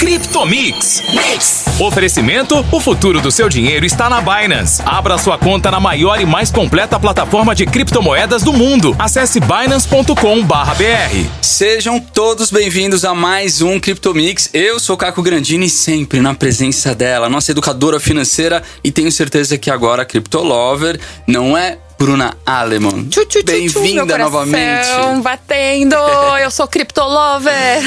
Cryptomix. Oferecimento: o futuro do seu dinheiro está na Binance. Abra sua conta na maior e mais completa plataforma de criptomoedas do mundo. Acesse binance.com.br. Sejam todos bem-vindos a mais um Cryptomix. Eu sou Caco Grandini, sempre na presença dela, nossa educadora financeira, e tenho certeza que agora a Cryptolover não é Bruna Aleman. Bem-vinda novamente. Batendo, eu sou Cryptolover.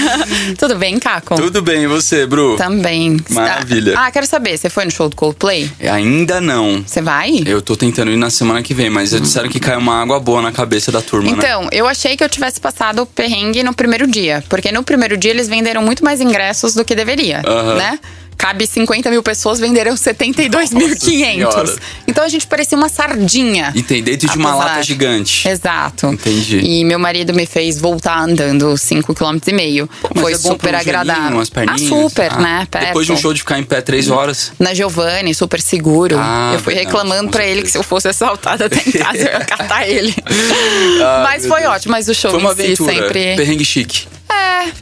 Tudo bem, Caco? Tudo bem, e você, Bru? Também. Maravilha. Quero saber, você foi no show do Coldplay? Ainda não. Você vai? Eu tô tentando ir na semana que vem, mas disseram que caiu uma água boa na cabeça da turma, Então, eu achei que eu tivesse passado o perrengue no primeiro dia. Porque no primeiro dia eles venderam muito mais ingressos do que deveria, né? Cabe 50 mil pessoas, venderam 72.500. Então a gente parecia uma sardinha. E tem dentro de uma lata gigante. Exato. Entendi. E meu marido me fez voltar andando 5,5 km. Foi super agradável. Umas perninhas. Super, né? Perto. Depois de um show de ficar em pé 3 horas. Na Giovanni, super seguro. Eu fui reclamando pra ele que se eu fosse assaltada até em casa, eu ia catar ele. Mas foi ótimo. Mas o show foi uma em si aventura, sempre... perrengue chique.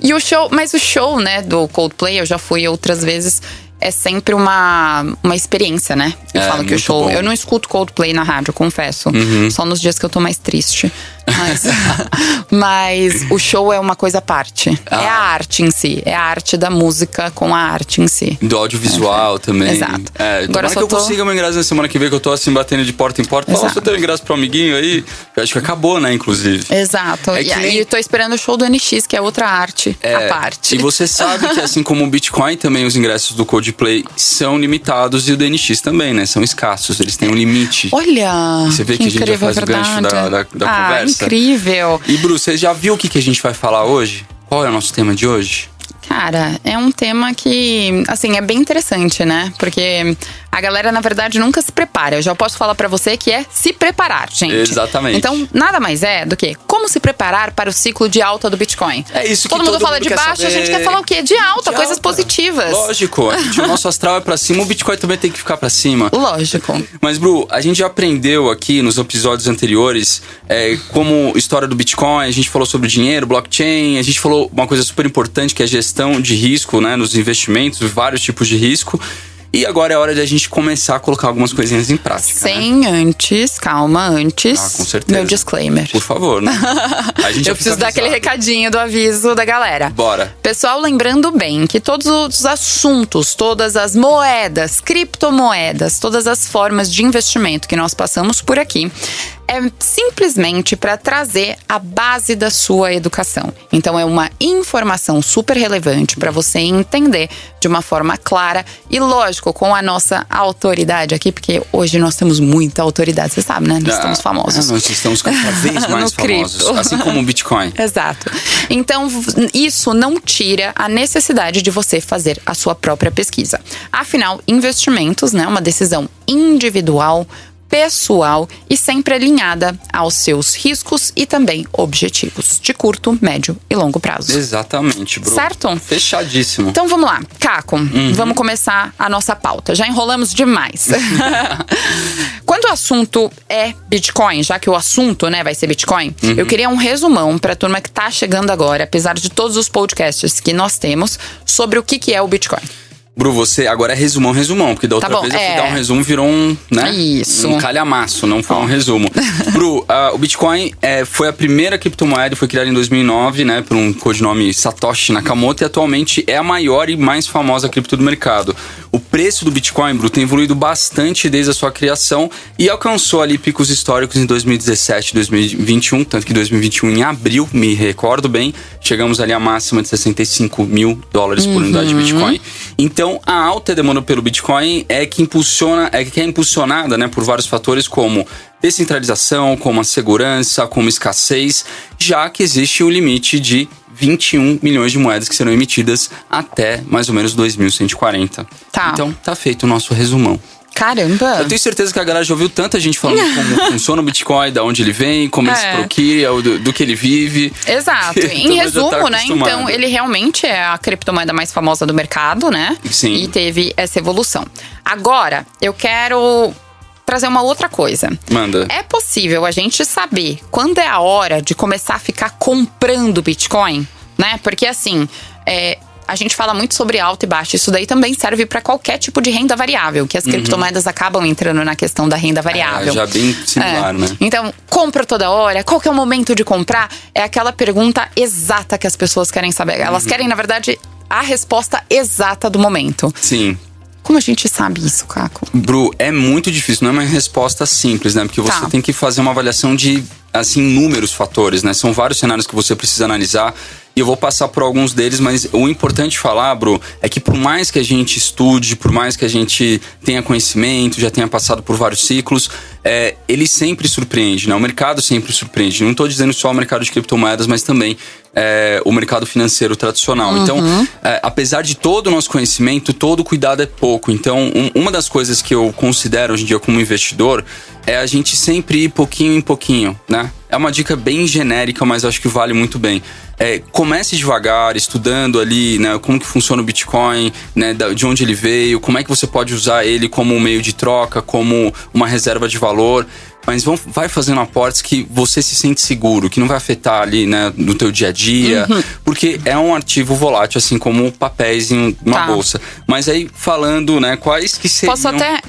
E o show, mas o show, né, do Coldplay, eu já fui outras vezes, é sempre uma experiência, né? Eu falo que o show... Bom. Eu não escuto Coldplay na rádio, confesso. Só nos dias que eu tô mais triste. Mas o show é uma coisa à parte. É a arte em si. É a arte da música com a arte em si. Do audiovisual também. Exato. Agora que eu consiga meu ingresso na semana que vem, que eu tô assim batendo de porta em porta. Fala, você tem um ingresso pro amiguinho aí? Eu acho que acabou, né, inclusive. Exato. E tô esperando o show do NX, que é outra arte à parte. E você sabe que assim como o Bitcoin, também os ingressos do Coldplay são limitados, e o do NX também, né? São escassos, eles têm um limite. Olha, você vê que a gente já faz o gancho da conversa. Incrível. E, Bru, você já viu o que a gente vai falar hoje? Qual é o nosso tema de hoje? Cara, é um tema que, assim, é bem interessante, né? Porque a galera, na verdade, nunca se prepara. Eu já posso falar pra você que é se preparar, gente. Exatamente. Então, nada mais é do que como se preparar para o ciclo de alta do Bitcoin. É isso que todo mundo fala de baixo, a gente quer falar o quê? De alta, coisas positivas. Lógico. O nosso astral é pra cima, o Bitcoin também tem que ficar pra cima. Lógico. Mas, Bru, a gente já aprendeu aqui nos episódios anteriores como história do Bitcoin, a gente falou sobre dinheiro, blockchain, a gente falou uma coisa super importante que é a gestão de risco, né, nos investimentos, vários tipos de risco. E agora é hora de a gente começar a colocar algumas coisinhas em prática. Calma, antes. Com certeza. Meu disclaimer. Por favor, né? Eu preciso dar aquele recadinho do aviso da galera. Bora. Pessoal, lembrando bem que todos os assuntos, todas as moedas, criptomoedas, todas as formas de investimento que nós passamos por aqui é simplesmente para trazer a base da sua educação. Então é uma informação super relevante para você entender de uma forma clara e, lógico, com a nossa autoridade aqui, porque hoje nós temos muita autoridade, você sabe, né? Nós estamos famosos. Nós estamos cada vez mais famosos, cripto. assim como o Bitcoin. Exato. Então, isso não tira a necessidade de você fazer a sua própria pesquisa. Afinal, investimentos, né, uma decisão individual, pessoal e sempre alinhada aos seus riscos e também objetivos de curto, médio e longo prazo. Exatamente, Bru. Certo? Fechadíssimo. Então vamos lá, Caco, vamos começar a nossa pauta. Já enrolamos demais. Quando o assunto é Bitcoin, já que o assunto, né, vai ser Bitcoin, eu queria um resumão pra turma que tá chegando agora, apesar de todos os podcasts que nós temos, sobre o que é o Bitcoin. Bru, você agora é resumão, porque da outra vez eu fui dar um resumo, virou um calhamaço, não foi um resumo. Bru, o Bitcoin foi a primeira criptomoeda, foi criada em 2009, né, por um codinome Satoshi Nakamoto, e atualmente é a maior e mais famosa cripto do mercado. O preço do Bitcoin, Bru, tem evoluído bastante desde a sua criação e alcançou ali picos históricos em 2017, 2021, tanto que 2021 em abril, me recordo bem, chegamos ali à máxima de $65 mil por unidade de Bitcoin. Então, a alta demanda pelo Bitcoin é que é impulsionada, né, por vários fatores como descentralização, como a segurança, como escassez, já que existe um limite de 21 milhões de moedas que serão emitidas até mais ou menos 2140. Tá. Então, tá feito o nosso resumão. Caramba! Eu tenho certeza que a galera já ouviu tanta gente falando como funciona o Bitcoin, de onde ele vem, como ele se proquia, do que ele vive. Exato. Em resumo, né? Então, ele realmente é a criptomoeda mais famosa do mercado, né? Sim. E teve essa evolução. Agora, eu quero trazer uma outra coisa. Manda. É possível a gente saber quando é a hora de começar a ficar comprando Bitcoin, né? Porque assim, a gente fala muito sobre alta e baixa. Isso daí também serve para qualquer tipo de renda variável, que as criptomoedas acabam entrando na questão da renda variável. Já bem similar, né? Então, compra toda hora? Qual que é o momento de comprar? É aquela pergunta exata que as pessoas querem saber. Elas querem, na verdade, a resposta exata do momento. Sim. Como a gente sabe isso, Caco? Bru, é muito difícil, não é uma resposta simples, né? Porque você tem que fazer uma avaliação de, assim, inúmeros fatores, né? São vários cenários que você precisa analisar. E eu vou passar por alguns deles, mas o importante falar, Bru, é que por mais que a gente estude, por mais que a gente tenha conhecimento, já tenha passado por vários ciclos, ele sempre surpreende, né? O mercado sempre surpreende. Não estou dizendo só o mercado de criptomoedas, mas também o mercado financeiro tradicional. Então, apesar de todo o nosso conhecimento, todo cuidado é pouco. Então, uma das coisas que eu considero hoje em dia como investidor é a gente sempre ir pouquinho em pouquinho, né? É uma dica bem genérica, mas acho que vale muito bem. Comece devagar, estudando ali, né, como que funciona o Bitcoin, né, de onde ele veio, como é que você pode usar ele como um meio de troca, como uma reserva de valor. Mas vai fazendo aportes que você se sente seguro, que não vai afetar ali, né, no teu dia a dia, porque é um ativo volátil, assim como papéis em uma bolsa. Mas aí, falando, né, quais que seriam...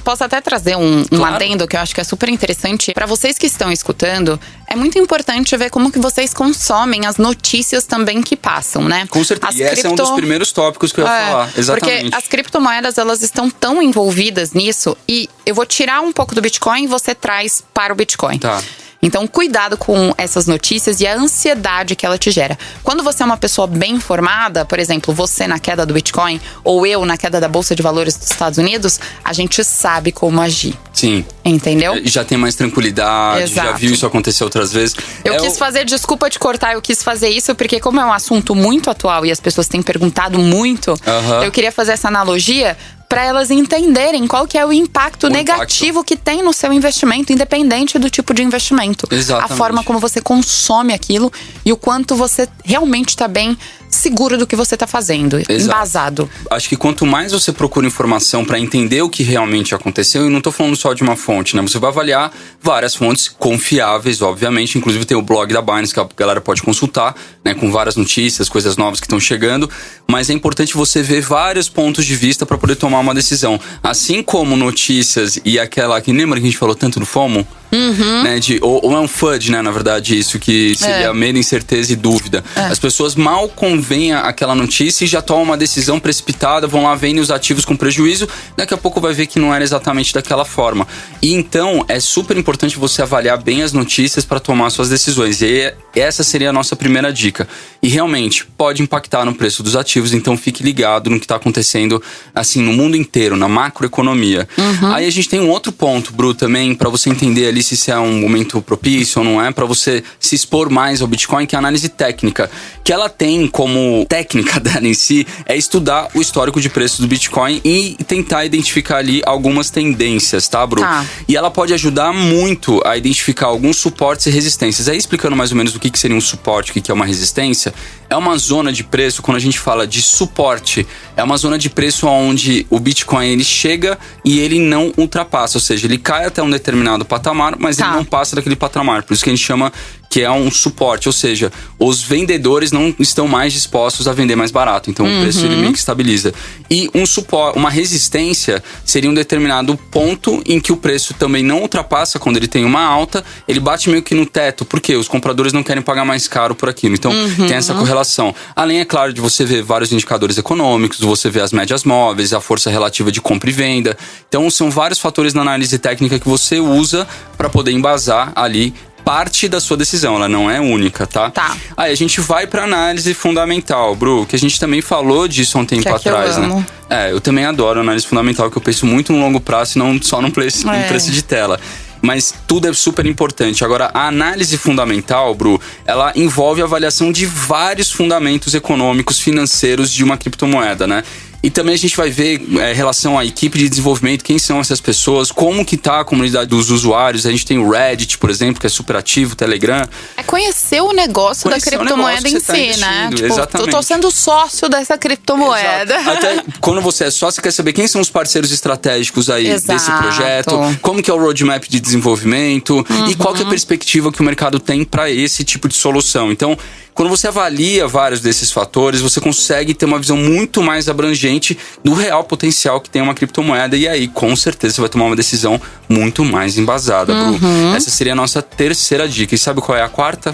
Posso até trazer um adendo que eu acho que é super interessante. Para vocês que estão escutando, é muito importante ver como que vocês consomem as notícias também que passam, né? Com certeza, esse é um dos primeiros tópicos que eu ia falar, exatamente. Porque as criptomoedas, elas estão tão envolvidas nisso, e eu vou tirar um pouco do Bitcoin e você traz para o Bitcoin. Tá. Então, cuidado com essas notícias e a ansiedade que ela te gera. Quando você é uma pessoa bem informada, por exemplo, você na queda do Bitcoin ou eu na queda da Bolsa de Valores dos Estados Unidos, a gente sabe como agir. Sim. Entendeu? Já tem mais tranquilidade, Exato. Já viu isso acontecer outras vezes. Eu quis fazer, desculpa te cortar, eu quis fazer isso porque como é um assunto muito atual e as pessoas têm perguntado muito, eu queria fazer essa analogia para elas entenderem qual que é o impacto negativo que tem no seu investimento, independente do tipo de investimento. Exatamente. A forma como você consome aquilo e o quanto você realmente está bem seguro do que você está fazendo, embasado. Acho que quanto mais você procura informação para entender o que realmente aconteceu, e não tô falando só de uma fonte, né? Você vai avaliar várias fontes confiáveis, obviamente. Inclusive tem o blog da Binance que a galera pode consultar, né? Com várias notícias, coisas novas que estão chegando. Mas é importante você ver vários pontos de vista para poder tomar uma decisão. Assim como notícias e aquela que lembra que a gente falou tanto do FOMO? Né, ou é um FUD, né, na verdade, isso que seria medo, incerteza e dúvida. As pessoas mal convêm aquela notícia e já tomam uma decisão precipitada, vão lá, vendem os ativos com prejuízo, daqui a pouco vai ver que não era exatamente daquela forma. E então é super importante você avaliar bem as notícias para tomar suas decisões. E essa seria a nossa primeira dica. E realmente pode impactar no preço dos ativos, então fique ligado no que está acontecendo assim no mundo inteiro, na macroeconomia. Aí a gente tem um outro ponto, Bru, também, para você entender ali se isso é um momento propício ou não é, para você se expor mais ao Bitcoin, que é a análise técnica. Que ela tem como técnica dela em si, é estudar o histórico de preços do Bitcoin e tentar identificar ali algumas tendências, tá, Bru? E ela pode ajudar muito a identificar alguns suportes e resistências. Aí explicando mais ou menos o que seria um suporte, o que é uma resistência, é uma zona de preço, quando a gente fala de suporte, é uma zona de preço onde o Bitcoin ele chega e ele não ultrapassa, ou seja, ele cai até um determinado patamar, mas ele não passa daquele patamar. Por isso que a gente chama que é um suporte, ou seja, os vendedores não estão mais dispostos a vender mais barato, então o preço ele meio que estabiliza. E um suporte, uma resistência seria um determinado ponto em que o preço também não ultrapassa quando ele tem uma alta, ele bate meio que no teto, porque os compradores não querem pagar mais caro por aquilo. Então tem essa correlação. Além, é claro, de você ver vários indicadores econômicos, você ver as médias móveis, a força relativa de compra e venda. Então são vários fatores na análise técnica que você usa para poder embasar ali parte da sua decisão, ela não é única, tá? Aí a gente vai pra análise fundamental, Bru, que a gente também falou disso há um tempo atrás, né? Eu também adoro análise fundamental, que eu penso muito no longo prazo e não só num preço de tela. Mas tudo é super importante. Agora, a análise fundamental, Bru, ela envolve a avaliação de vários fundamentos econômicos, financeiros de uma criptomoeda, né? E também a gente vai ver relação à equipe de desenvolvimento, quem são essas pessoas, como que tá a comunidade dos usuários. A gente tem o Reddit, por exemplo, que é super ativo, o Telegram. É conhecer o negócio da criptomoeda em si, né? Tipo, exatamente. Eu tô sendo sócio dessa criptomoeda. Exato. Até quando você é sócio, você quer saber quem são os parceiros estratégicos aí desse projeto, como que é o roadmap de desenvolvimento e qual que é a perspectiva que o mercado tem para esse tipo de solução. Então, quando você avalia vários desses fatores, você consegue ter uma visão muito mais abrangente do real potencial que tem uma criptomoeda. E aí, com certeza, você vai tomar uma decisão muito mais embasada, Bru. Essa seria a nossa terceira dica. E sabe qual é a quarta?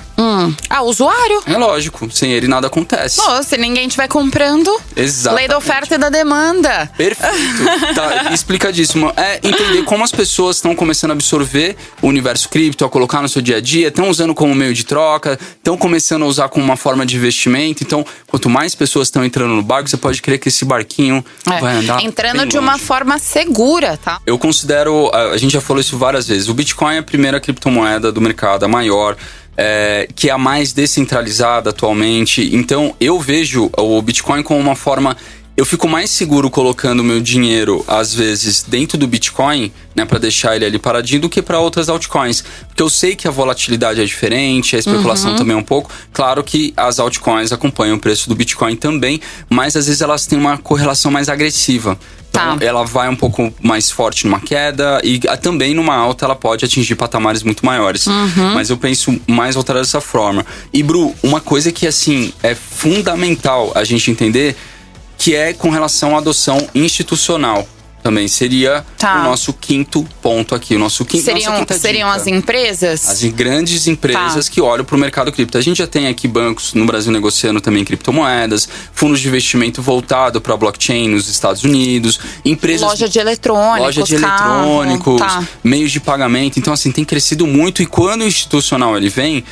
Usuário. É lógico, sem ele nada acontece. Pô, se ninguém estiver comprando, exatamente. Lei da oferta e da demanda. Perfeito, tá explicadíssimo. É entender como as pessoas estão começando a absorver o universo cripto, a colocar no seu dia a dia, estão usando como meio de troca, estão começando a usar como uma forma de investimento. Então, quanto mais pessoas estão entrando no barco, você pode crer que esse barquinho vai andar entrando de uma forma segura, tá? Eu considero, a gente já falou isso várias vezes, o Bitcoin é a primeira criptomoeda do mercado, a maior, que é a mais descentralizada atualmente. Então, eu vejo o Bitcoin como uma forma... Eu fico mais seguro colocando meu dinheiro, às vezes, dentro do Bitcoin, né, para deixar ele ali paradinho, do que para outras altcoins. Porque eu sei que a volatilidade é diferente, a especulação também é um pouco. Claro que as altcoins acompanham o preço do Bitcoin também, mas às vezes elas têm uma correlação mais agressiva. Então, ela vai um pouco mais forte numa queda e também numa alta ela pode atingir patamares muito maiores. Mas eu penso mais voltado dessa forma. E, Bru, uma coisa que, assim, é fundamental a gente entender, que é com relação à adoção institucional. Também seria o nosso quinto ponto aqui. O nosso quinto, seriam as empresas? As grandes empresas que olham para o mercado cripto. A gente já tem aqui bancos no Brasil negociando também criptomoedas, fundos de investimento voltado para blockchain nos Estados Unidos, empresas... Loja de eletrônicos, meios de pagamento. Então, assim, tem crescido muito. E quando o institucional ele vem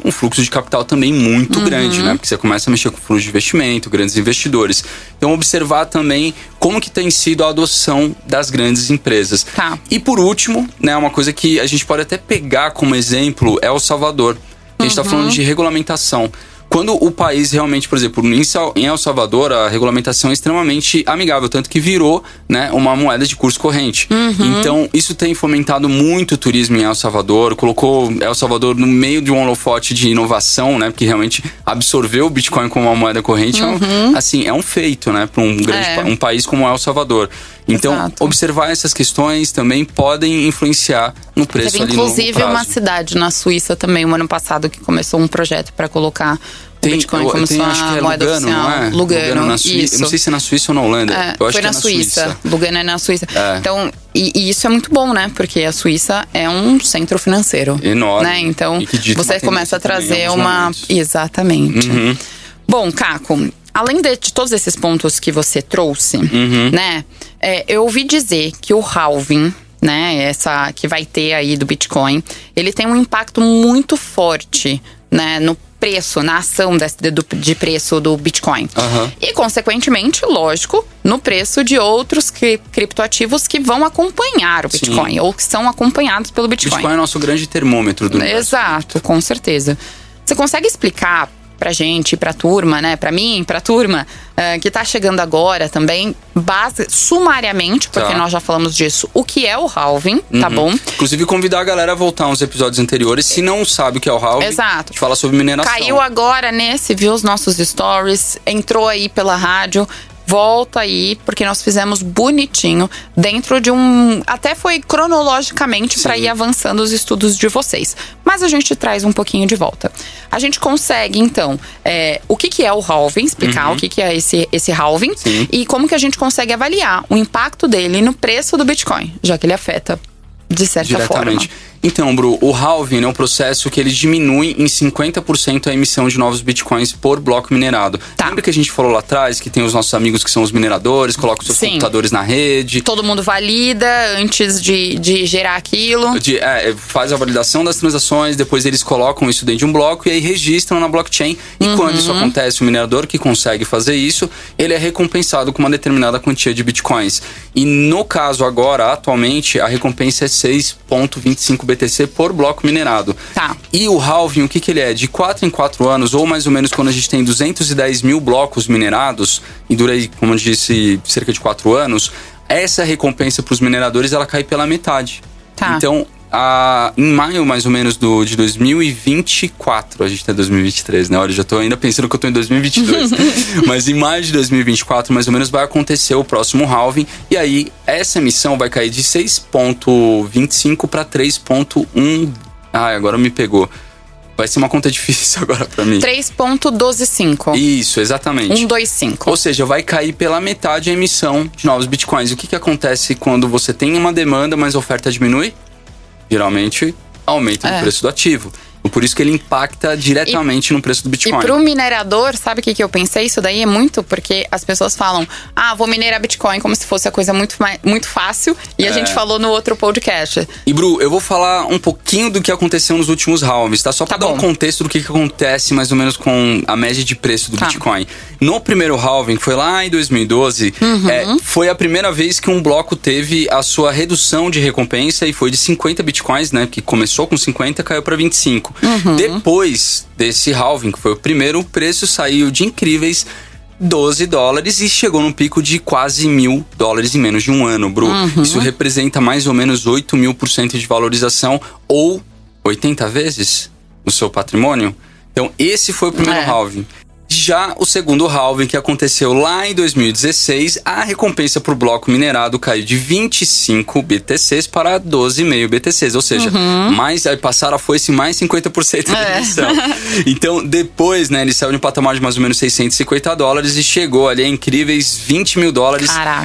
um fluxo de capital também muito grande, né? Porque você começa a mexer com fluxo de investimento, grandes investidores. Então, observar também como que tem sido a adoção das grandes empresas. E por último, né, uma coisa que a gente pode até pegar como exemplo é El Salvador. A gente está falando de regulamentação. Quando o país realmente, por exemplo, em El Salvador, a regulamentação é extremamente amigável, tanto que virou, né, uma moeda de curso corrente. Então, isso tem fomentado muito o turismo em El Salvador, colocou El Salvador no meio de um holofote de inovação, né, porque realmente absorveu o Bitcoin como uma moeda corrente. Assim, é um feito, né, para um país como El Salvador. Então, observar essas questões também podem influenciar no preço ali no longo prazo. Inclusive, uma cidade na Suíça também, um ano passado, que começou um projeto para colocar o Bitcoin como sua moeda Lugano, oficial. Não é? Lugano, na Suíça. Eu não sei se é na Suíça ou na Holanda. Eu acho foi que na Suíça. Lugano é na Suíça. Então, e isso é muito bom, né? Porque a Suíça é um centro financeiro. Enorme. Né? Então, você começa a trazer uma... momentos. Exatamente. Bom, Caco, além de todos esses pontos que você trouxe, né? Eu ouvi dizer que o halving, né? Essa que vai ter aí do Bitcoin, ele tem um impacto muito forte, né? No preço, na ação de preço do Bitcoin. E, consequentemente, lógico, no preço de outros criptoativos que vão acompanhar o Bitcoin, ou que são acompanhados pelo Bitcoin. O Bitcoin é o nosso grande termômetro do universo. Exato, com certeza. Você consegue explicar pra gente, pra turma, né? Pra mim, pra turma, que tá chegando agora também, sumariamente, porque nós já falamos disso, o que é o halving, tá bom? Inclusive, convidar a galera a voltar uns episódios anteriores, se não sabe o que é o halving. Exato. A gente fala sobre mineração. Caiu agora viu os nossos stories, entrou aí pela rádio. Volta aí, porque nós fizemos bonitinho dentro de até foi cronologicamente para ir avançando os estudos de vocês. Mas a gente traz um pouquinho de volta. A gente consegue, então, o que é o halving, explicar o que é esse halving e como que a gente consegue avaliar o impacto dele no preço do Bitcoin, já que ele afeta de certa forma. Então, Bru, o halving é um processo que ele diminui em 50% a emissão de novos bitcoins por bloco minerado. Lembra que a gente falou lá atrás que tem os nossos amigos que são os mineradores, colocam os seus computadores na rede. Todo mundo valida antes de gerar aquilo. Faz a validação das transações, depois eles colocam isso dentro de um bloco e aí registram na blockchain. E quando isso acontece, o minerador que consegue fazer isso, ele é recompensado com uma determinada quantia de bitcoins. E no caso agora, atualmente, a recompensa é 6,25 BTC. BTC por bloco minerado. Tá. E o halving, o que ele é? De 4 em 4 anos, ou mais ou menos quando a gente tem 210 mil blocos minerados, e dura aí, como eu disse, cerca de 4 anos, essa recompensa para os mineradores, ela cai pela metade. Tá. Então, em maio, mais ou menos, de 2024, a gente tá em 2023, né? Olha, eu já tô ainda pensando que eu tô em 2022. Mas em maio de 2024, mais ou menos, vai acontecer o próximo halving. E aí, essa emissão vai cair de 6,25 para 3,1. Agora me pegou. Vai ser uma conta difícil agora pra mim. 3,125. Isso, exatamente. 125. Ou seja, vai cair pela metade a emissão de novos bitcoins. O que acontece quando você tem uma demanda, mas a oferta diminui? Geralmente, aumenta o preço do ativo. Por isso que ele impacta diretamente no preço do Bitcoin. E pro minerador, sabe o que eu pensei? Isso daí é muito porque as pessoas falam: vou minerar Bitcoin como se fosse a coisa muito fácil. E a gente falou no outro podcast. E Bru, eu vou falar um pouquinho do que aconteceu nos últimos halvings, tá? Só pra dar um contexto do que acontece mais ou menos com a média de preço do Bitcoin. No primeiro halving, que foi lá em 2012, foi a primeira vez que um bloco teve a sua redução de recompensa e foi de 50 Bitcoins, né? Que começou com 50 e caiu pra 25. Depois desse halving, que foi o primeiro, o preço saiu de incríveis $12 e chegou num pico de quase $1.000 em menos de um ano, Bru. Isso representa mais ou menos 8.000% de valorização ou 80 vezes o seu patrimônio. Então, esse foi o primeiro halving. Já o segundo halving, que aconteceu lá em 2016, a recompensa por bloco minerado caiu de 25 BTCs para 12,5 BTCs. Ou seja, aí passaram a foice mais 50% da emissão. Então, depois, né, ele saiu de um patamar de mais ou menos $650 e chegou ali a incríveis $20 mil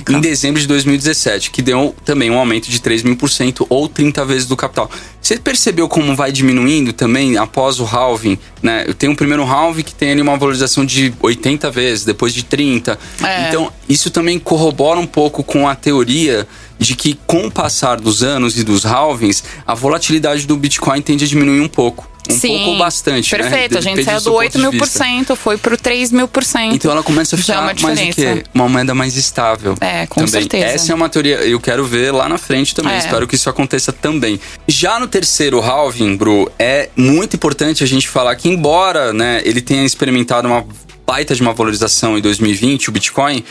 em dezembro de 2017, que deu também um aumento de 3.000% ou 30 vezes do capital. Você percebeu como vai diminuindo também após o halving, né? Eu tenho um primeiro halving que tem ali uma valorização de 80 vezes, depois de 30. Então, isso também corrobora um pouco com a teoria de que com o passar dos anos e dos halvings, a volatilidade do Bitcoin tende a diminuir um pouco. Pouco ou bastante, perfeito. Né? A gente saiu do 8.000%, foi pro 3.000%. Então ela começa a ficar mais o quê? Uma moeda mais estável. Com certeza. Essa é uma teoria, eu quero ver lá na frente também. Espero que isso aconteça também. Já no terceiro halving, Bru, é muito importante a gente falar que embora, né, ele tenha experimentado uma baita de uma valorização em 2020, o Bitcoin,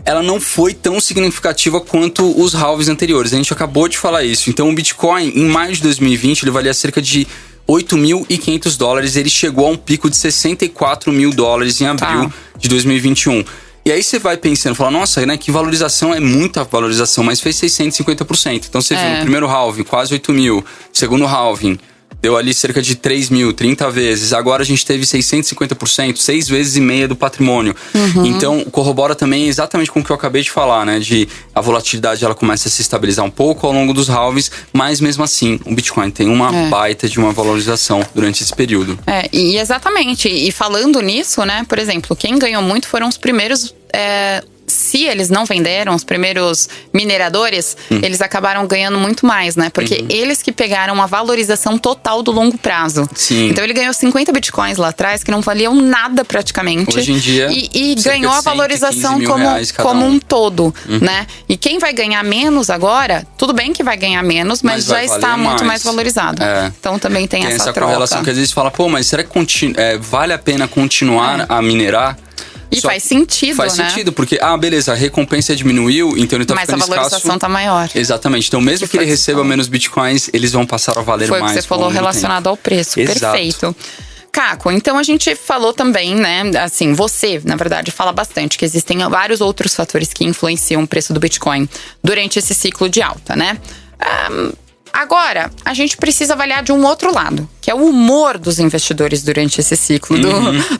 ela não foi tão significativa quanto os halvings anteriores. A gente acabou de falar isso. Então o Bitcoin, em maio de 2020, ele valia cerca de $8.500, ele chegou a um pico de $64 mil em abril de 2021. E aí você vai pensando, fala, nossa, né, que valorização, é muita valorização, mas fez 650%. Então você viu no primeiro halving, quase 8 mil, segundo halving, deu ali cerca de 3 mil, 30 vezes. Agora a gente teve 650%, 6 vezes e meia do patrimônio. Então, corrobora também exatamente com o que eu acabei de falar, né? De a volatilidade, ela começa a se estabilizar um pouco ao longo dos halvings, mas mesmo assim, o Bitcoin tem uma baita de uma valorização durante esse período. E exatamente. E falando nisso, né? Por exemplo, quem ganhou muito foram os primeiros... Se eles não venderam, os primeiros mineradores, eles acabaram ganhando muito mais, né? Porque eles que pegaram a valorização total do longo prazo. Sim. Então ele ganhou 50 bitcoins lá atrás, que não valiam nada praticamente. Hoje em dia, e ganhou a valorização como um todo, né? E quem vai ganhar menos agora, tudo bem que vai ganhar menos, mas já está muito mais valorizado. Então também tem essa troca. Correlação que às vezes fala, mas será que vale a pena continuar a minerar? E faz sentido, Faz sentido, porque, beleza, a recompensa diminuiu, então ele tá ficando escasso. Mas a valorização tá maior. Exatamente. Então, mesmo que ele receba menos bitcoins, eles vão passar a valer mais. Foi o que você falou relacionado ao preço. Exato. Perfeito. Caco, então a gente falou também, né, assim, você, na verdade, fala bastante que existem vários outros fatores que influenciam o preço do Bitcoin durante esse ciclo de alta, né? Agora, a gente precisa avaliar de um outro lado, que é o humor dos investidores durante esse ciclo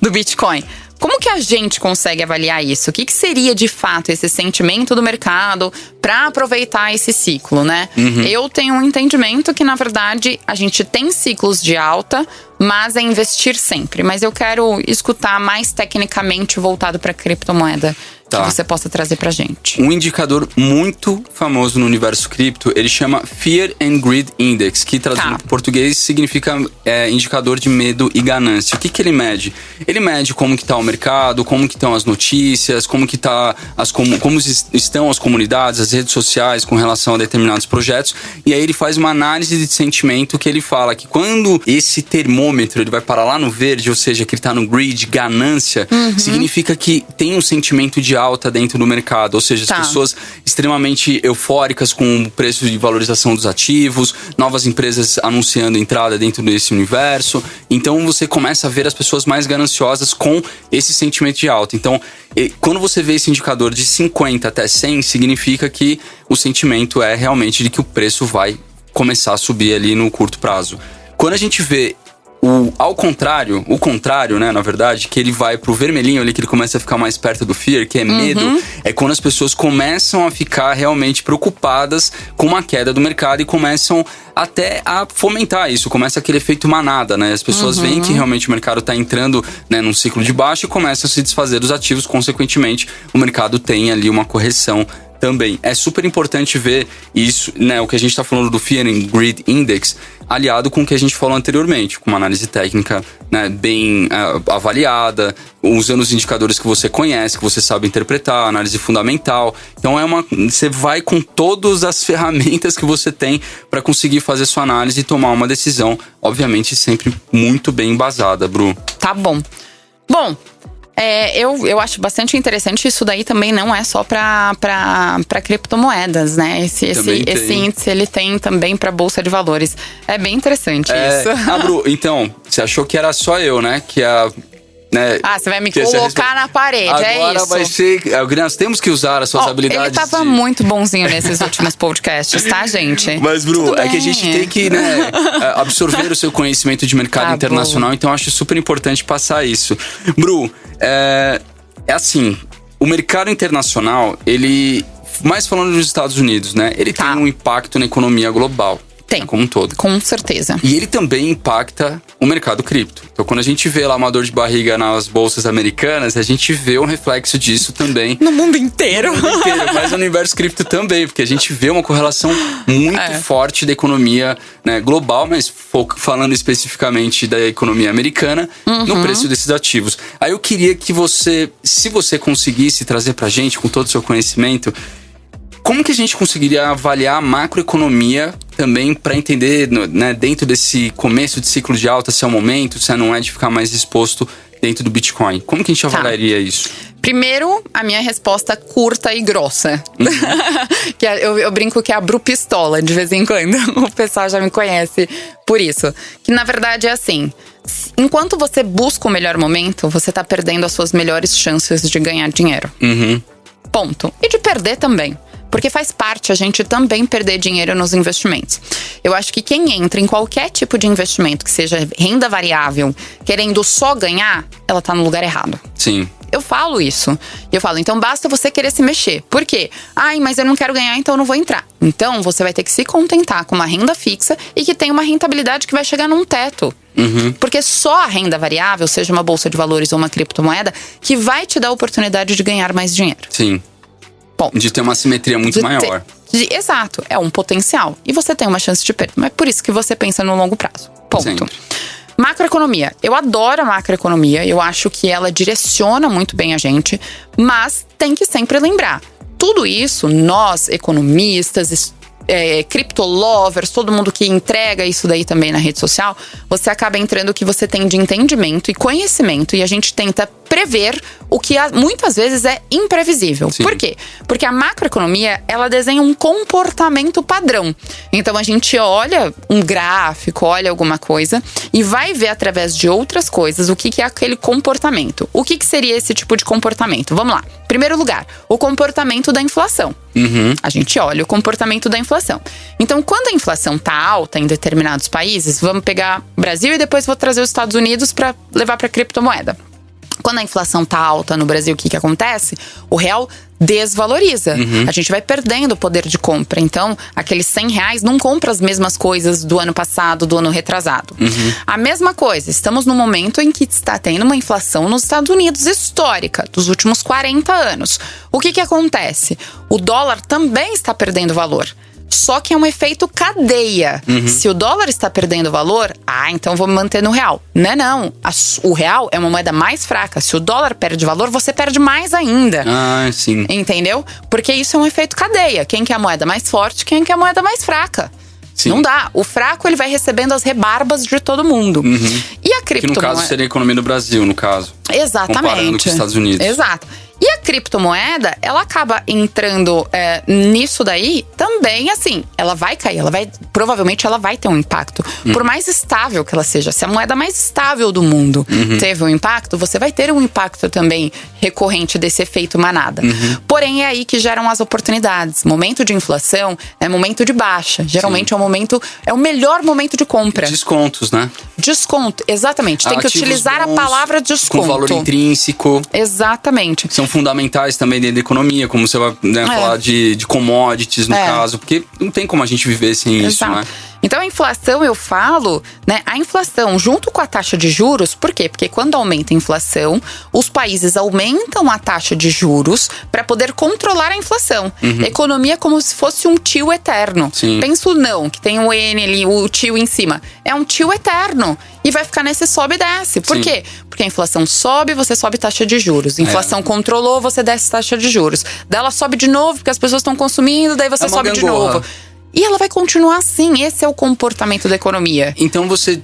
do Bitcoin. Como que a gente consegue avaliar isso? O que seria, de fato, esse sentimento do mercado para aproveitar esse ciclo, né? Eu tenho um entendimento que, na verdade, a gente tem ciclos de alta, mas é investir sempre. Mas eu quero escutar mais tecnicamente voltado para criptomoeda. Que você possa trazer pra gente. Um indicador muito famoso no universo cripto, ele chama Fear and Greed Index, que traduzido para português significa indicador de medo e ganância. O que ele mede? Ele mede como que tá o mercado, como que estão as notícias, como que tá como estão as comunidades, as redes sociais com relação a determinados projetos. E aí ele faz uma análise de sentimento que ele fala que quando esse termômetro ele vai parar lá no verde, ou seja, que ele tá no grid, ganância, significa que tem um sentimento de alta dentro do mercado. Ou seja, as pessoas extremamente eufóricas com o preço de valorização dos ativos, novas empresas anunciando entrada dentro desse universo. Então você começa a ver as pessoas mais gananciosas com esse sentimento de alta. Então, quando você vê esse indicador de 50 até 100, significa que o sentimento é realmente de que o preço vai começar a subir ali no curto prazo. Quando a gente vê o contrário, né, na verdade, que ele vai pro vermelhinho ali, que ele começa a ficar mais perto do fear, que é medo, é quando as pessoas começam a ficar realmente preocupadas com uma queda do mercado e começam até a fomentar isso, começa aquele efeito manada, né? As pessoas veem que realmente o mercado tá entrando, né, num ciclo de baixa e começam a se desfazer dos ativos, consequentemente, o mercado tem ali uma correção também. É super importante ver isso, né, o que a gente está falando do Fear and Greed Index, aliado com o que a gente falou anteriormente, com uma análise técnica, né, bem avaliada, usando os indicadores que você conhece, que você sabe interpretar, análise fundamental. Então você vai com todas as ferramentas que você tem para conseguir fazer sua análise e tomar uma decisão, obviamente sempre muito bem embasada, Bru. Tá bom. Bom, eu acho bastante interessante. Isso daí também não é só para criptomoedas, né? Esse índice ele tem também para bolsa de valores. É bem interessante isso. Bru, então, você achou que era só eu, né? Né? Você vai me colocar na parede, agora é isso. Agora vai ser... Nós temos que usar as suas habilidades. Ele tava muito bonzinho nesses últimos podcasts, tá, gente? Mas, Bru, é que a gente tem que, né, absorver o seu conhecimento de mercado internacional. Então, eu acho super importante passar isso. Bru, é assim, o mercado internacional, ele... Mais falando dos Estados Unidos, né? Ele tem um impacto na economia global. Tem. Como um todo. Com certeza. E ele também impacta o mercado cripto. Então, quando a gente vê lá uma dor de barriga nas bolsas americanas, a gente vê um reflexo disso também. No mundo inteiro. Mas no universo cripto também, porque a gente vê uma correlação muito forte da economia, né, global, mas falando especificamente da economia americana, no preço desses ativos. Aí eu queria que você, se você conseguisse trazer pra gente, com todo o seu conhecimento, como que a gente conseguiria avaliar a macroeconomia também para entender, né, dentro desse começo de ciclo de alta, se é o momento, se não é de ficar mais exposto dentro do Bitcoin? Como que a gente avaliaria isso? Primeiro, a minha resposta curta e grossa. Que eu brinco que é a Bru Pistola, de vez em quando. O pessoal já me conhece por isso. Que na verdade é assim: enquanto você busca o melhor momento, você tá perdendo as suas melhores chances de ganhar dinheiro. Ponto. E de perder também. Porque faz parte a gente também perder dinheiro nos investimentos. Eu acho que quem entra em qualquer tipo de investimento, que seja renda variável, querendo só ganhar, ela tá no lugar errado. Sim. Eu falo isso. Eu falo, então basta você querer se mexer. Por quê? Mas eu não quero ganhar, então eu não vou entrar. Então você vai ter que se contentar com uma renda fixa e que tem uma rentabilidade que vai chegar num teto. Porque só a renda variável, seja uma bolsa de valores ou uma criptomoeda, que vai te dar a oportunidade de ganhar mais dinheiro. Sim. Ponto. De ter uma simetria muito maior. Exato, é um potencial. E você tem uma chance de perda. Mas é por isso que você pensa no longo prazo. Ponto. Sempre. Macroeconomia. Eu adoro a macroeconomia. Eu acho que ela direciona muito bem a gente. Mas tem que sempre lembrar. Tudo isso, nós, economistas, criptolovers, todo mundo que entrega isso daí também na rede social, você acaba entrando o que você tem de entendimento e conhecimento, e a gente tenta prever o que muitas vezes é imprevisível. Sim. Por quê? Porque a macroeconomia, ela desenha um comportamento padrão. Então a gente olha um gráfico, olha alguma coisa e vai ver através de outras coisas o que é aquele comportamento. O que seria esse tipo de comportamento? Vamos lá. Primeiro lugar, o comportamento da inflação. A gente olha o comportamento da inflação. Então, quando a inflação tá alta em determinados países, vamos pegar Brasil e depois vou trazer os Estados Unidos para levar para criptomoeda. Quando a inflação tá alta no Brasil, o que acontece? O real desvaloriza. A gente vai perdendo o poder de compra. Então, aqueles R$100 não compra as mesmas coisas do ano passado, do ano retrasado. A mesma coisa, estamos num momento em que está tendo uma inflação nos Estados Unidos histórica, dos últimos 40 anos. O que acontece? O dólar também está perdendo valor. Só que é um efeito cadeia. Se o dólar está perdendo valor, então vou me manter no real. Não. O real é uma moeda mais fraca. Se o dólar perde valor, você perde mais ainda. Sim. Entendeu? Porque isso é um efeito cadeia. Quem quer a moeda mais forte, quem quer a moeda mais fraca. Sim. Não dá. O fraco, ele vai recebendo as rebarbas de todo mundo. E a criptomoeda… Que no caso seria a economia do Brasil, no caso. Exatamente. Comparando com os Estados Unidos. Exato. E a criptomoeda, ela acaba entrando nisso daí também, assim, ela vai cair, provavelmente ela vai ter um impacto. Por mais estável que ela seja, se a moeda mais estável do mundo teve um impacto, você vai ter um impacto também recorrente desse efeito manada. Porém, é aí que geram as oportunidades. Momento de inflação é momento de baixa. Geralmente é o melhor momento de compra. Descontos, né? Desconto, exatamente. Tem que utilizar a palavra desconto. Com valor intrínseco. Exatamente. São fundamentais também dentro da economia, como você vai falar de commodities, no caso. Porque não tem como a gente viver sem isso, né? Então, a inflação, eu falo, né? A inflação junto com a taxa de juros, por quê? Porque quando aumenta a inflação, os países aumentam a taxa de juros para poder controlar a inflação. Economia é como se fosse um tio eterno. Pensa que tem o N ali, o tio em cima. É um tio eterno. E vai ficar nesse sobe e desce. Por quê? Porque a inflação sobe, você sobe taxa de juros. Inflação controlou, você desce taxa de juros. Daí ela sobe de novo, porque as pessoas estão consumindo, daí você sobe de novo. E ela vai continuar assim. Esse é o comportamento da economia. Então você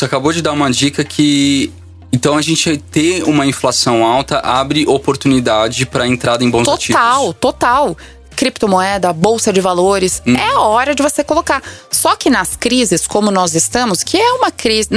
acabou de dar uma dica que… Então a gente ter uma inflação alta abre oportunidade para entrada em bons ativos. Total. Criptomoeda, bolsa de valores, é a hora de você colocar. Só que nas crises, como nós estamos, que é uma crise,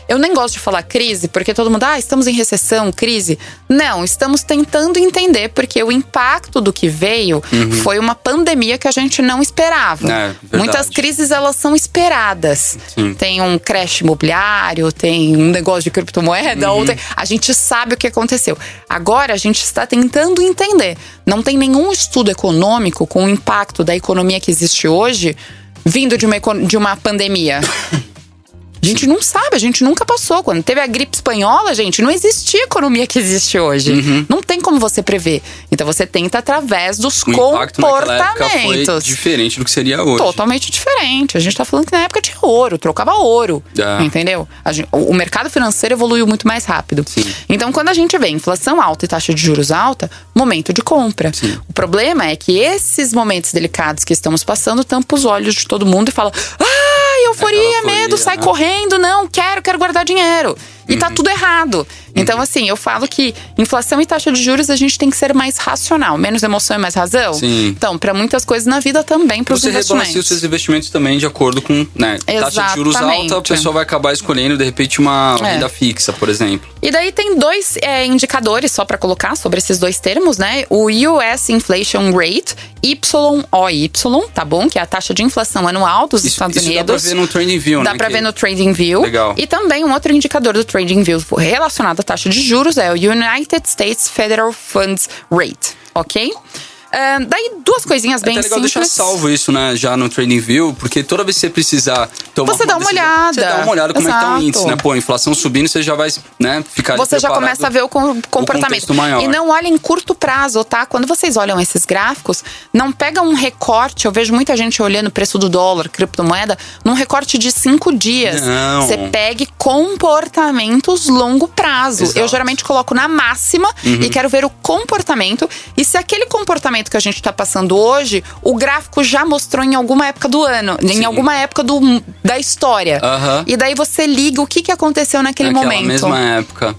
eu nem gosto de falar crise, porque todo mundo, estamos em recessão, crise. Não, estamos tentando entender, porque o impacto do que veio foi uma pandemia que a gente não esperava. Muitas crises, elas são esperadas. Tem um crash imobiliário, tem um negócio de criptomoeda, a gente sabe o que aconteceu. Agora, a gente está tentando entender. Não tem nenhum estudo econômico com o impacto da economia que existe hoje vindo de uma pandemia. A gente não sabe, a gente nunca passou. Quando teve a gripe espanhola, gente, não existia a economia que existe hoje. Não tem como você prever. Então você tenta através dos comportamentos. Foi diferente do que seria hoje. Totalmente diferente. A gente tá falando que na época tinha ouro, trocava ouro. Entendeu? O mercado financeiro evoluiu muito mais rápido. Então quando a gente vê inflação alta e taxa de juros alta, momento de compra. O problema é que esses momentos delicados que estamos passando tampam os olhos de todo mundo e fala: euforia, medo, sai correndo, não, quero guardar dinheiro. E tá tudo errado. Então, assim, eu falo que inflação e taxa de juros a gente tem que ser mais racional. Menos emoção e mais razão. Então, para muitas coisas na vida também, para os investimentos. Você rebalanceia os seus investimentos também de acordo com, taxa de juros alta, a pessoa vai acabar escolhendo, de repente, uma renda fixa, por exemplo. E daí tem dois indicadores, só para colocar, sobre esses dois termos, né? O US Inflation Rate, YOY, tá bom? Que é a taxa de inflação anual dos Estados Unidos. Dá pra ver no TradingView, né? Dá pra ver no TradingView. Legal. E também um outro indicador do TradingView relacionado à taxa de juros é o United States Federal Funds Rate, ok? Daí duas coisinhas bem simples. É legal deixar salvo isso, né, já no TradingView, porque toda vez que você precisar tomar você dá uma olhada. Você dá uma olhada como é que tá o índice, né? Pô, inflação subindo, você já vai, ficar você já começa a ver o comportamento. E não olha em curto prazo, tá? Quando vocês olham esses gráficos, não pega um recorte. Eu vejo muita gente olhando o preço do dólar, criptomoeda, num recorte de 5 dias. Não. Você pegue comportamentos longo prazo. Eu geralmente coloco na máxima e quero ver o comportamento. E se aquele comportamento que a gente tá passando hoje, o gráfico já mostrou em alguma época do ano, em alguma época da história. E daí você liga o que aconteceu naquele momento. Mesma época.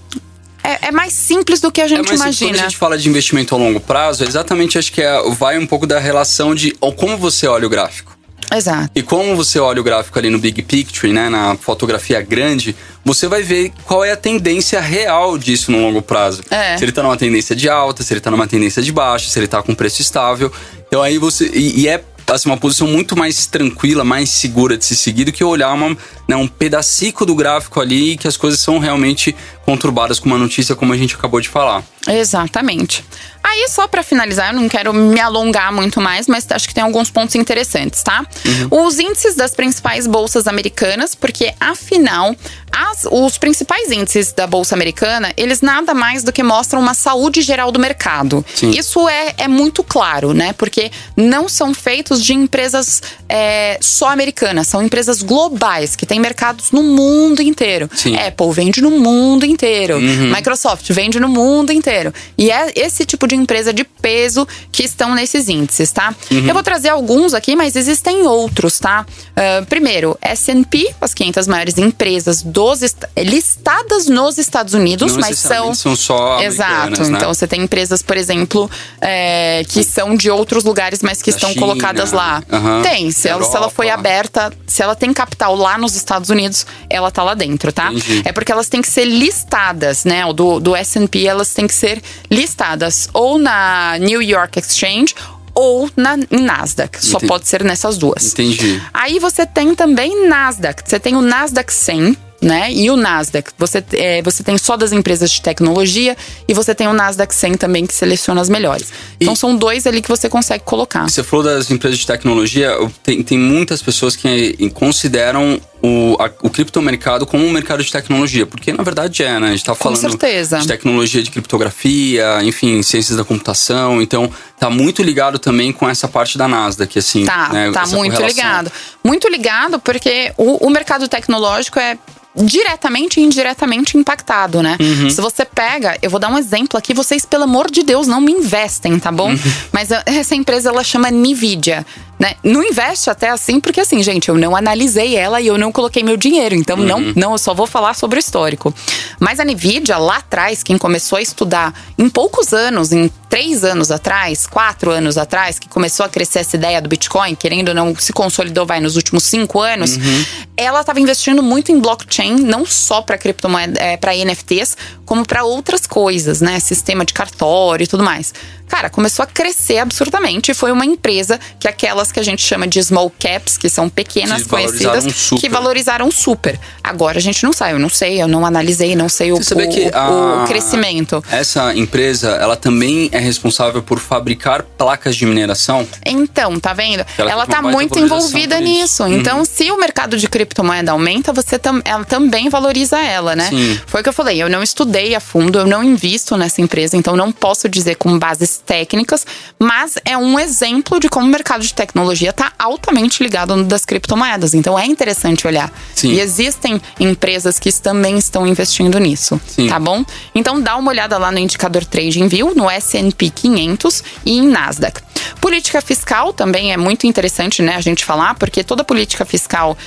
É mais simples do que a gente imagina. Quando a gente fala de investimento a longo prazo, exatamente acho que vai um pouco da relação de como você olha o gráfico. Exato. E como você olha o gráfico ali no big picture, né, na fotografia grande, você vai ver qual é a tendência real disso no longo prazo. Se ele tá numa tendência de alta, se ele tá numa tendência de baixa, se ele tá com preço estável. Então aí você… E é assim, uma posição muito mais tranquila, mais segura de se seguir do que olhar um pedacico do gráfico ali que as coisas são realmente conturbadas com uma notícia como a gente acabou de falar. Exatamente. Aí, só pra finalizar, eu não quero me alongar muito mais, mas acho que tem alguns pontos interessantes, tá? Os índices das principais bolsas americanas, porque afinal, os principais índices da bolsa americana, eles nada mais do que mostram uma saúde geral do mercado. Sim. Isso é muito claro, né? Porque não são feitos de empresas só americanas, são empresas globais, que têm mercados no mundo inteiro. Sim. Apple vende no mundo inteiro, Microsoft vende no mundo inteiro. E é esse tipo de empresa de peso que estão nesses índices, tá? Eu vou trazer alguns aqui, mas existem outros, tá? Primeiro, S&P, as 500 maiores empresas listadas nos Estados Unidos, não mas são só exato, né? Então você tem empresas, por exemplo, que são de outros lugares, mas que estão China, colocadas lá. Tem, se ela foi aberta, se ela tem capital lá nos Estados Unidos, ela tá lá dentro, tá? Entendi. É porque elas têm que ser listadas, né? O do S&P, elas têm que ser listadas ou na New York Exchange ou em Nasdaq. Só pode ser nessas duas. Entendi. Aí você tem também Nasdaq. Você tem o Nasdaq 100, né? E o Nasdaq, você tem só das empresas de tecnologia, e você tem o Nasdaq 100 também, que seleciona as melhores. Então são dois ali que você consegue colocar. Você falou das empresas de tecnologia, tem muitas pessoas que consideram o criptomercado como um mercado de tecnologia, porque na verdade né? A gente tá falando de tecnologia de criptografia, enfim, ciências da computação, então tá muito ligado também com essa parte da Nasdaq, assim. Tá muito correlação. ligado. Muito ligado, porque o mercado tecnológico é diretamente e indiretamente impactado, né? Se você pega, eu vou dar um exemplo aqui, vocês, pelo amor de Deus, não me investem, tá bom? Mas essa empresa, ela chama NVIDIA, né? Não investe até assim, porque assim, gente, eu não analisei ela e eu não coloquei meu dinheiro, então não, eu só vou falar sobre o histórico. Mas a NVIDIA, lá atrás, quem começou a estudar em poucos anos, em 3 anos atrás, 4 anos atrás, que começou a crescer essa ideia do Bitcoin, querendo ou não, se consolidou, nos últimos 5 anos, ela estava investindo muito em blockchain, não só para criptomoeda, para NFTs, como para outras coisas, né? Sistema de cartório e tudo mais. Cara, começou a crescer absurdamente, e foi uma empresa que aquelas que a gente chama de small caps, que são pequenas, conhecidas, que valorizaram super. Agora a gente não sabe, eu não analisei, não sei o crescimento. Essa empresa, ela também é responsável por fabricar placas de mineração? Então, tá vendo? Ela tá muito envolvida nisso. Então, se o mercado de criptomoeda aumenta, ela também valoriza ela, né? Sim. Foi o que eu falei, eu não estudei a fundo, eu não invisto nessa empresa, então não posso dizer com bases técnicas, mas é um exemplo de como o mercado de tecnologia está altamente ligado no das criptomoedas. Então é interessante olhar. Sim. E existem empresas que também estão investindo nisso. Sim. Tá bom? Então dá uma olhada lá no indicador TradingView, no S&P 500 e em Nasdaq. Política fiscal também é muito interessante, né, a gente falar, porque toda política fiscal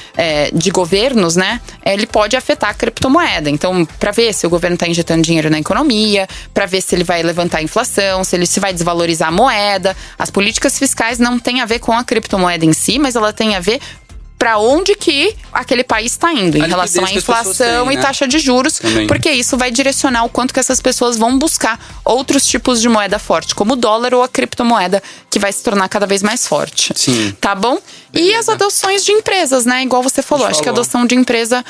de governos, né, ele pode afetar a criptomoeda. Então, para ver se o governo está injetando dinheiro na economia, para ver se ele vai levantar a inflação, se ele vai desvalorizar a moeda. As políticas fiscais não têm a ver com a criptomoeda em si, mas ela tem a ver para onde que aquele país está indo em relação à inflação têm, né? E taxa de juros, também. Porque isso vai direcionar o quanto que essas pessoas vão buscar outros tipos de moeda forte, como o dólar ou a criptomoeda, que vai se tornar cada vez mais forte. Sim. Tá bom? Beleza. E as adoções de empresas, né? Igual você falou, acho que a adoção de empresa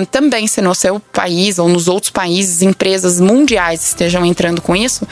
também, se no seu país ou nos outros países, empresas mundiais estejam entrando com isso,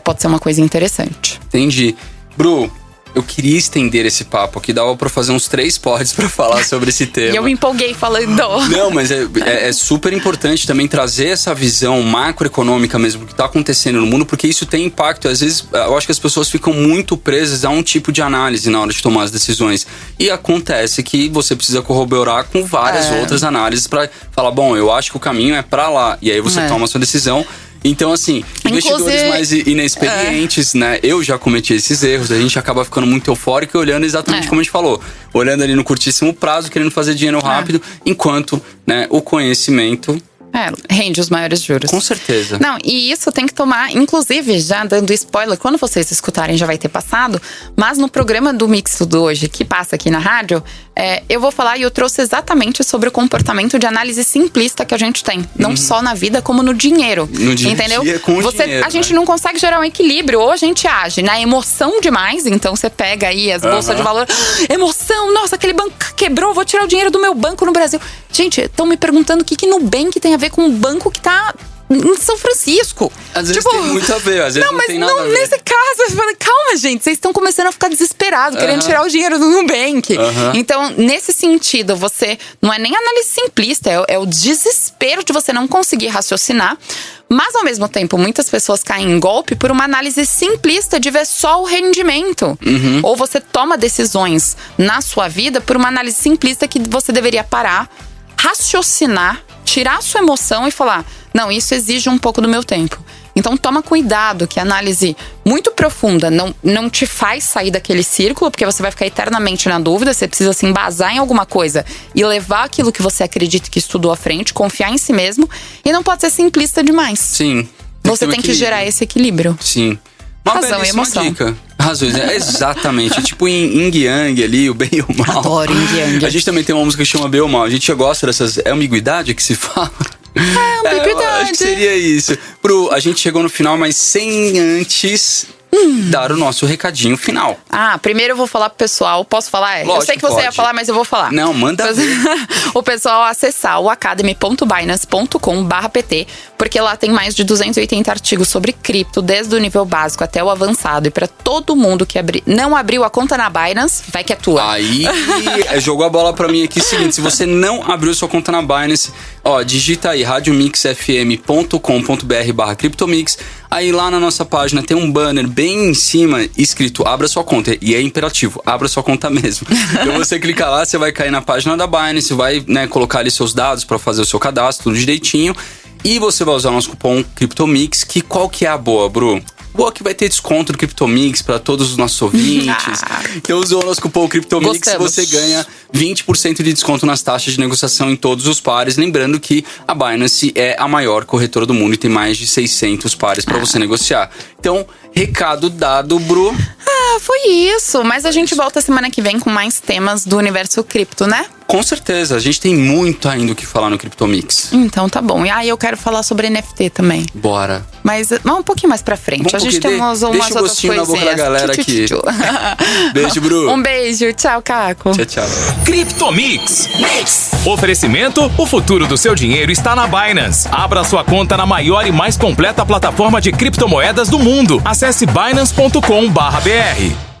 pode ser uma coisa interessante. Entendi. Bru, eu queria estender esse papo aqui, dava pra fazer uns 3 pods pra falar sobre esse tema. E eu me empolguei falando. Não, mas é super importante também trazer essa visão macroeconômica mesmo que tá acontecendo no mundo, porque isso tem impacto. Às vezes, eu acho que as pessoas ficam muito presas a um tipo de análise na hora de tomar as decisões. E acontece que você precisa corroborar com várias outras análises pra falar, bom, eu acho que o caminho é pra lá. E aí você toma a sua decisão. Então, assim, investidores mais inexperientes, né? Eu já cometi esses erros. A gente acaba ficando muito eufórico e olhando exatamente como a gente falou. Olhando ali no curtíssimo prazo, querendo fazer dinheiro rápido. Enquanto, né, o conhecimento... rende os maiores juros. Com certeza. Não, e isso tem que tomar, inclusive, já dando spoiler, quando vocês escutarem já vai ter passado, mas no programa do Mix Tudo hoje, que passa aqui na rádio, eu vou falar e eu trouxe exatamente sobre o comportamento de análise simplista que a gente tem. Não só na vida, como no dinheiro. No dia entendeu? Dia com o dinheiro, a gente não consegue gerar um equilíbrio, ou a gente age na emoção demais, então você pega aí as bolsas de valor, emoção, nossa, aquele banco quebrou, vou tirar o dinheiro do meu banco no Brasil. Gente, estão me perguntando o que Nubank tem a ver com um banco que tá em São Francisco. Às vezes tem muito a ver, às vezes não tem nada a ver. Nesse caso, eu falei, calma, gente, vocês estão começando a ficar desesperados, querendo tirar o dinheiro do Nubank. Então, nesse sentido, você não é nem análise simplista, é o desespero de você não conseguir raciocinar. Mas, ao mesmo tempo, muitas pessoas caem em golpe por uma análise simplista de ver só o rendimento. Ou você toma decisões na sua vida por uma análise simplista que você deveria parar, raciocinar, tirar a sua emoção e falar, não, isso exige um pouco do meu tempo. Então toma cuidado, que a análise muito profunda não te faz sair daquele círculo, porque você vai ficar eternamente na dúvida, você precisa se embasar em alguma coisa e levar aquilo que você acredita que estudou à frente, confiar em si mesmo, e não pode ser simplista demais. Sim. Você tem que gerar esse equilíbrio. Sim. Uma razão e emoção. Dica. Razões, exatamente. Tipo em Yin Yang ali, o bem e o mal. Adoro Yin Yang. A gente também tem uma música que chama Bem ou Mal. A gente já gosta dessas... É ambiguidade que se fala? Ambiguidade. Acho que seria isso. A gente chegou no final, mas sem antes dar o nosso recadinho final. Primeiro eu vou falar pro pessoal. Posso falar? Lógico, eu sei que você ia falar, mas eu vou falar. Não, manda ver. O pessoal acessar o academy.binance.com/pt, porque lá tem mais de 280 artigos sobre cripto, desde o nível básico até o avançado. E pra todo mundo que não abriu a conta na Binance, vai que é tua. Aí, jogou a bola pra mim aqui. Seguinte, se você não abriu sua conta na Binance, digita aí radiomixfm.com.br/criptomix. Aí lá na nossa página tem um banner bem em cima escrito abra sua conta. E é imperativo, abra sua conta mesmo. Então você clicar lá, você vai cair na página da Binance, vai colocar ali seus dados para fazer o seu cadastro, tudo direitinho. E você vai usar o nosso cupom CryptoMix, que qual que é a boa, Bru? Boa que vai ter desconto do CryptoMix para todos os nossos ouvintes. Então usou o nosso cupom CryptoMix, você ganha 20% de desconto nas taxas de negociação em todos os pares. Lembrando que a Binance é a maior corretora do mundo e tem mais de 600 pares para você negociar. Então, recado dado, Bru. Foi isso. Mas a gente volta semana que vem com mais temas do universo cripto, né? Com certeza. A gente tem muito ainda o que falar no CryptoMix. Então tá bom. E aí eu quero falar sobre NFT também. Bora. Mas um pouquinho mais pra frente. A gente tem umas outras coisinhas. Deixa o gostinho na boca da galera aqui. Beijo, Bru. Um beijo. Tchau, Caco. Tchau. CryptoMix. Oferecimento: o futuro do seu dinheiro está na Binance. Abra sua conta na maior e mais completa plataforma de criptomoedas do mundo. Acesse binance.com/br.